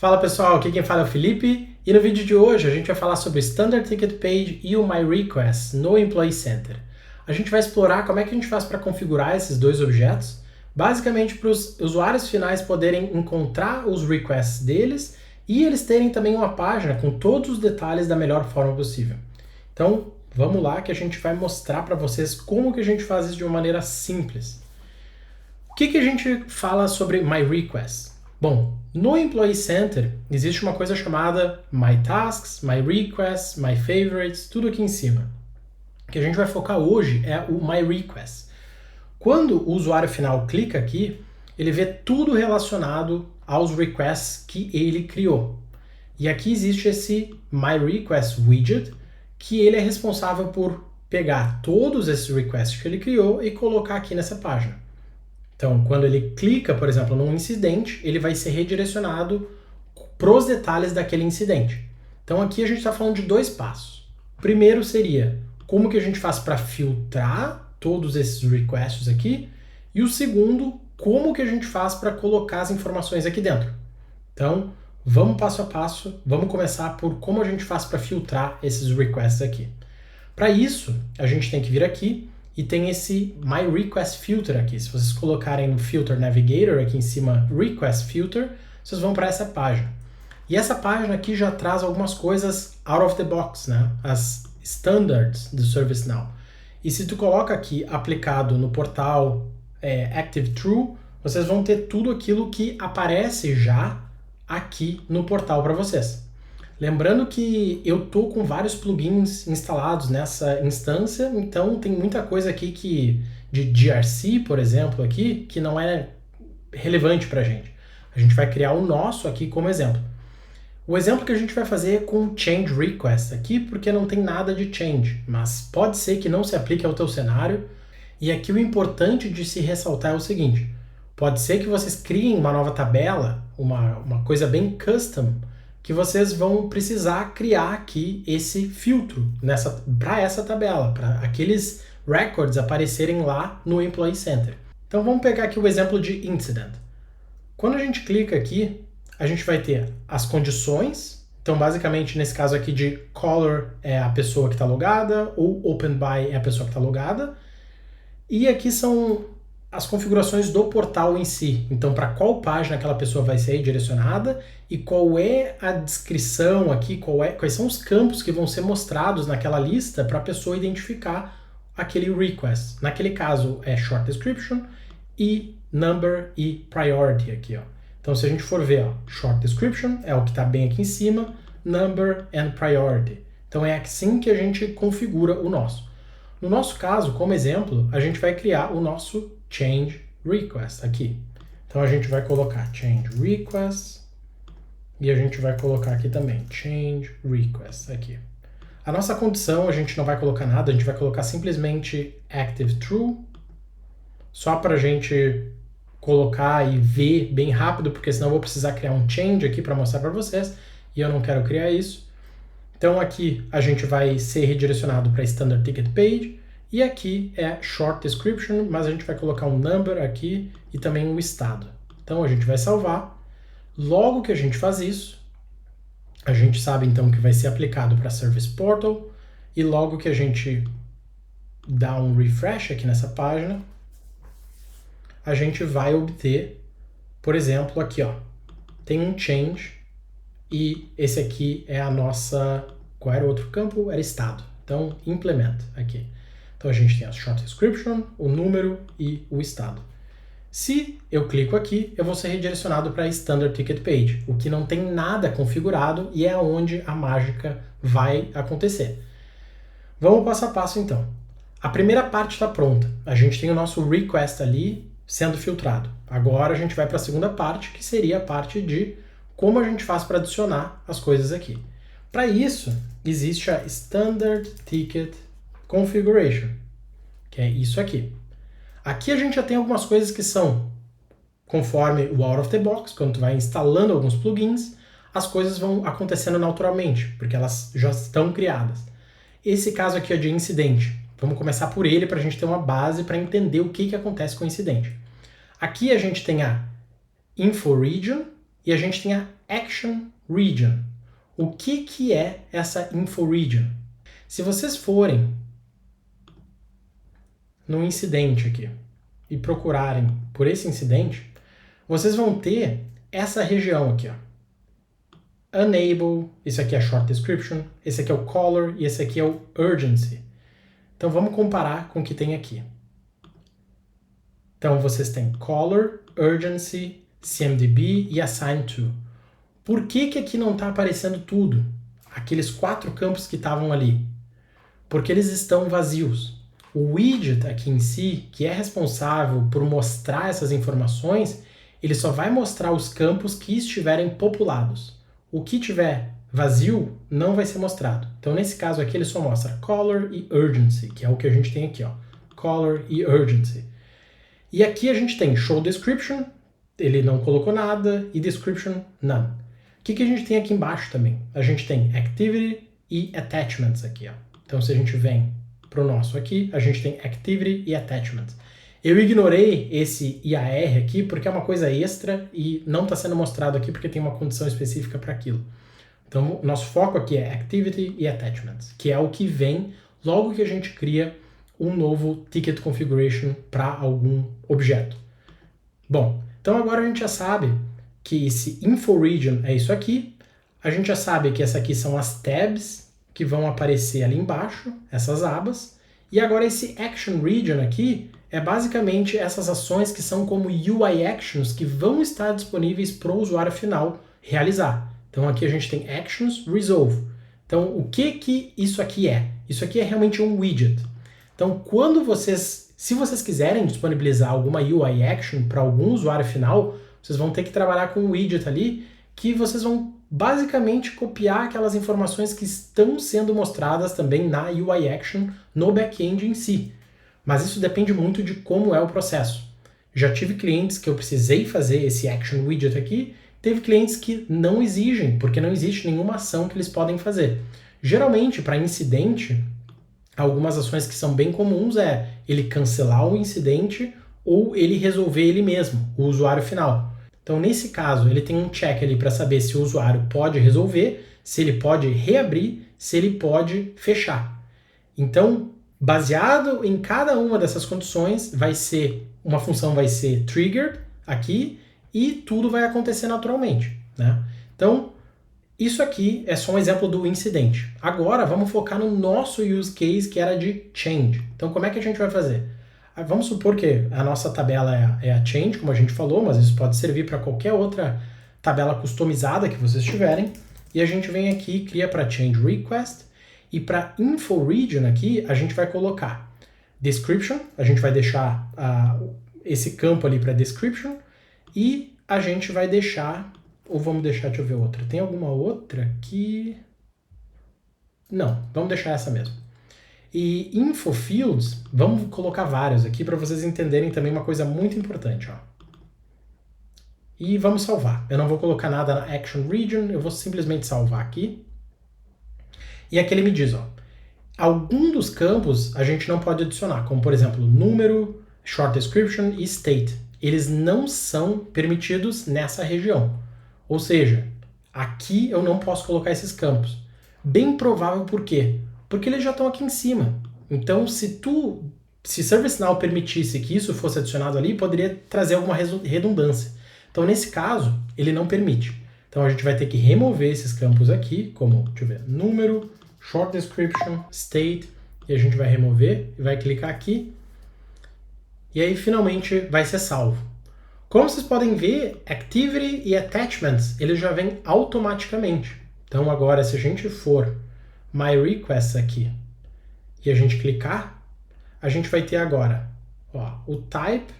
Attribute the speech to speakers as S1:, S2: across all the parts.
S1: Fala pessoal, aqui quem fala é o Felipe e no vídeo de hoje a gente vai falar sobre o Standard Ticket Page e o My Request no Employee Center. A gente vai explorar como é que a gente faz para configurar esses dois objetos, basicamente para os usuários finais poderem encontrar os requests deles e eles terem também uma página com todos os detalhes da melhor forma possível. Então vamos lá que a gente vai mostrar para vocês como que a gente faz isso de uma maneira simples. O que a gente fala sobre My Request? Bom, no Employee Center existe uma coisa chamada My Tasks, My Requests, My Favorites, tudo aqui em cima. O que a gente vai focar hoje é o My Request. Quando o usuário final clica aqui, ele vê tudo relacionado aos requests que ele criou. E aqui existe esse My Request widget, que ele é responsável por pegar todos esses requests que ele criou e colocar aqui nessa página. Então, quando ele clica, por exemplo, num incidente, ele vai ser redirecionado para os detalhes daquele incidente. Então, aqui a gente está falando de dois passos. O primeiro seria como que a gente faz para filtrar todos esses requests aqui, e o segundo, como que a gente faz para colocar as informações aqui dentro. Então, vamos passo a passo, vamos começar por como a gente faz para filtrar esses requests aqui. Para isso, a gente tem que vir aqui e tem esse My Request Filter aqui. Se vocês colocarem no Filter Navigator aqui em cima, Request Filter, vocês vão para essa página. E essa página aqui já traz algumas coisas out of the box, né? As standards do ServiceNow. E se tu coloca aqui aplicado no portal Active True, vocês vão ter tudo aquilo que aparece já aqui no portal para vocês. Lembrando que eu tô com vários plugins instalados nessa instância, então tem muita coisa aqui de GRC, por exemplo, aqui, que não é relevante para a gente. A gente vai criar o nosso aqui como exemplo. O exemplo que a gente vai fazer é com Change Request aqui, porque não tem nada de change, mas pode ser que não se aplique ao teu cenário. E aqui o importante de se ressaltar é o seguinte: pode ser que vocês criem uma nova tabela, uma coisa bem custom, que vocês vão precisar criar aqui esse filtro para essa tabela, para aqueles records aparecerem lá no Employee Center. Então vamos pegar aqui o exemplo de incident. Quando a gente clica aqui, a gente vai ter as condições. Então basicamente nesse caso aqui de caller é a pessoa que está logada, ou open by é a pessoa que está logada. E aqui são as configurações do portal em si. Então, para qual página aquela pessoa vai ser direcionada e qual é a descrição aqui, quais são os campos que vão ser mostrados naquela lista para a pessoa identificar aquele request. Naquele caso, é short description e number e priority aqui, ó. Então, se a gente for ver, ó, short description é o que está bem aqui em cima, number and priority. Então, é assim que a gente configura o nosso. No nosso caso, como exemplo, a gente vai criar o nosso Change Request aqui. Então a gente vai colocar Change Request e a gente vai colocar aqui também Change Request aqui. A nossa condição a gente não vai colocar nada, a gente vai colocar simplesmente Active True, só para a gente colocar e ver bem rápido, porque senão eu vou precisar criar um change aqui para mostrar para vocês e eu não quero criar isso. Então aqui a gente vai ser redirecionado para Standard Ticket Page e aqui é Short Description, mas a gente vai colocar um number aqui e também um estado. Então a gente vai salvar. Logo que a gente faz isso, a gente sabe então que vai ser aplicado para Service Portal e logo que a gente dá um refresh aqui nessa página, a gente vai obter, por exemplo, aqui ó, tem um change. E esse aqui é a nossa... Qual era o outro campo? Era estado. Então, implement aqui. Então, a gente tem a short description, o número e o estado. Se eu clico aqui, eu vou ser redirecionado para a Standard Ticket Page, o que não tem nada configurado e é onde a mágica vai acontecer. Vamos passo a passo, então. A primeira parte está pronta. A gente tem o nosso request ali sendo filtrado. Agora, a gente vai para a segunda parte, que seria a parte de como a gente faz para adicionar as coisas aqui. Para isso, existe a Standard Ticket Configuration, que é isso aqui. Aqui a gente já tem algumas coisas que são conforme o out of the box, quando tu vai instalando alguns plugins, as coisas vão acontecendo naturalmente, porque elas já estão criadas. Esse caso aqui é de incidente. Vamos começar por ele para a gente ter uma base para entender o que acontece com o incidente. Aqui a gente tem a Info Region, e a gente tem a Action Region. O que é essa Info Region? Se vocês forem no incidente aqui e procurarem por esse incidente, vocês vão ter essa região aqui, ó. Unable, isso aqui é Short Description, esse aqui é o Color e esse aqui é o Urgency. Então vamos comparar com o que tem aqui. Então vocês têm Color, Urgency, CMDB e Assign To. Por que aqui não está aparecendo tudo? Aqueles 4 campos que estavam ali. Porque eles estão vazios. O widget aqui em si, que é responsável por mostrar essas informações, ele só vai mostrar os campos que estiverem populados. O que tiver vazio não vai ser mostrado. Então nesse caso aqui ele só mostra Color e Urgency, que é o que a gente tem aqui, ó. Color e Urgency. E aqui a gente tem Show Description, ele não colocou nada, e Description, none. O que a gente tem aqui embaixo também? A gente tem Activity e Attachments aqui, ó. Então se a gente vem para o nosso aqui, a gente tem Activity e Attachments. Eu ignorei esse IAR aqui porque é uma coisa extra e não está sendo mostrado aqui porque tem uma condição específica para aquilo. Então, nosso foco aqui é Activity e Attachments, que é o que vem logo que a gente cria um novo Ticket Configuration para algum objeto. Bom, então agora a gente já sabe que esse Info Region é isso aqui, a gente já sabe que essa aqui são as tabs que vão aparecer ali embaixo, essas abas, e agora esse Action Region aqui é basicamente essas ações que são como UI Actions que vão estar disponíveis para o usuário final realizar. Então aqui a gente tem Actions Resolve. Então o que isso aqui é? Isso aqui é realmente um widget. Então quando se vocês quiserem disponibilizar alguma UI Action para algum usuário final, vocês vão ter que trabalhar com um widget ali que vocês vão basicamente copiar aquelas informações que estão sendo mostradas também na UI Action no back-end em si. Mas isso depende muito de como é o processo. Já tive clientes que eu precisei fazer esse Action Widget aqui, teve clientes que não exigem, porque não existe nenhuma ação que eles podem fazer. Geralmente, para incidente, algumas ações que são bem comuns é ele cancelar o incidente ou ele resolver ele mesmo, o usuário final. Então, nesse caso, ele tem um check ali para saber se o usuário pode resolver, se ele pode reabrir, se ele pode fechar. Então, baseado em cada uma dessas condições, uma função vai ser triggered aqui e tudo vai acontecer naturalmente, né? Então, isso aqui é só um exemplo do incidente. Agora, vamos focar no nosso use case, que era de change. Então, como é que a gente vai fazer? Vamos supor que a nossa tabela é a change, como a gente falou, mas isso pode servir para qualquer outra tabela customizada que vocês tiverem. E a gente vem aqui e cria para change request. E para info region aqui, a gente vai colocar description, a gente vai deixar esse campo ali para description, e a gente vai deixar, ou vamos deixar, deixa eu ver outra. Tem alguma outra aqui? Não, vamos deixar essa mesmo. E info fields, vamos colocar vários aqui para vocês entenderem também uma coisa muito importante, ó. E vamos salvar. Eu não vou colocar nada na action region, eu vou simplesmente salvar aqui. E aqui ele me diz, ó, algum dos campos a gente não pode adicionar, como por exemplo, número, short description e state. Eles não são permitidos nessa região. Ou seja, aqui eu não posso colocar esses campos. Bem provável por quê? Porque eles já estão aqui em cima. Então, se ServiceNow permitisse que isso fosse adicionado ali, poderia trazer alguma redundância. Então, nesse caso, ele não permite. Então, a gente vai ter que remover esses campos aqui, como, deixa eu ver, número, short description, state, e a gente vai remover e vai clicar aqui. E aí, finalmente, vai ser salvo. Como vocês podem ver, Activity e Attachments, eles já vêm automaticamente. Então, agora, se a gente for My Requests aqui e a gente clicar, a gente vai ter agora, ó, o Type,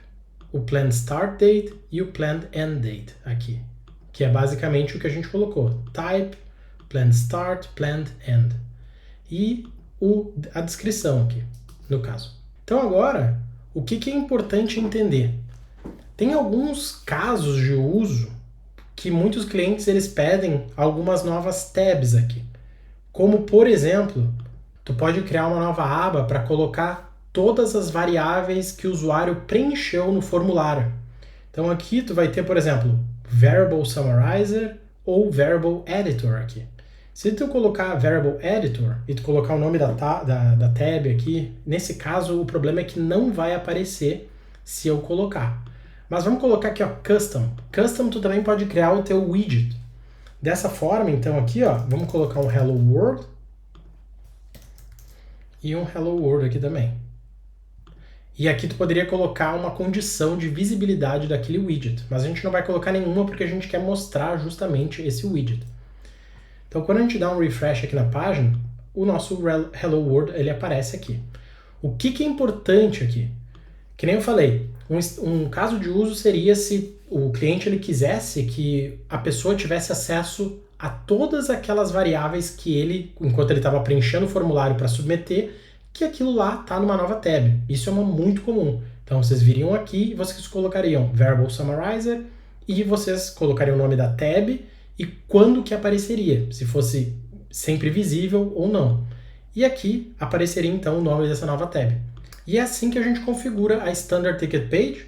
S1: o Planned Start Date e o Planned End Date aqui, que é basicamente o que a gente colocou. Type, Planned Start, Planned End. E a descrição aqui, no caso. Então agora, o que é importante entender? Tem alguns casos de uso que muitos clientes eles pedem algumas novas tabs aqui. Como, por exemplo, tu pode criar uma nova aba para colocar todas as variáveis que o usuário preencheu no formulário. Então aqui tu vai ter, por exemplo, Variable Summarizer ou Variable Editor aqui. Se tu colocar Variable Editor e tu colocar o nome da tab aqui, nesse caso o problema é que não vai aparecer se eu colocar. Mas vamos colocar aqui, ó, Custom. Custom tu também pode criar o teu widget. Dessa forma, então aqui, ó, vamos colocar um Hello World e um Hello World aqui também. E aqui tu poderia colocar uma condição de visibilidade daquele widget, mas a gente não vai colocar nenhuma porque a gente quer mostrar justamente esse widget. Então quando a gente dá um refresh aqui na página, o nosso Hello World ele aparece aqui. O que é importante aqui? Que nem eu falei, um caso de uso seria se o cliente ele quisesse que a pessoa tivesse acesso a todas aquelas variáveis que ele, enquanto ele estava preenchendo o formulário para submeter, que aquilo lá está numa nova tab. Isso é muito comum. Então vocês viriam aqui e vocês colocariam Variable Summarizer e vocês colocariam o nome da tab e quando que apareceria, se fosse sempre visível ou não. E aqui apareceria então o nome dessa nova tab. E é assim que a gente configura a Standard Ticket Page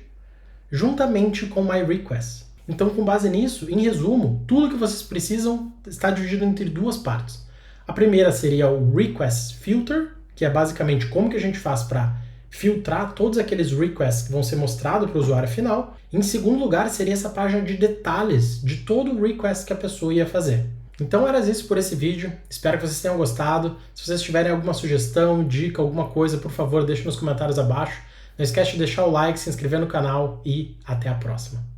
S1: juntamente com MyRequest. Então, com base nisso, em resumo, tudo que vocês precisam está dividido entre duas partes. A primeira seria o Request Filter, que é basicamente como que a gente faz para filtrar todos aqueles requests que vão ser mostrados para o usuário final. Em segundo lugar, seria essa página de detalhes de todo o request que a pessoa ia fazer. Então era isso por esse vídeo, espero que vocês tenham gostado. Se vocês tiverem alguma sugestão, dica, alguma coisa, por favor, deixe nos comentários abaixo. Não esquece de deixar o like, se inscrever no canal e até a próxima.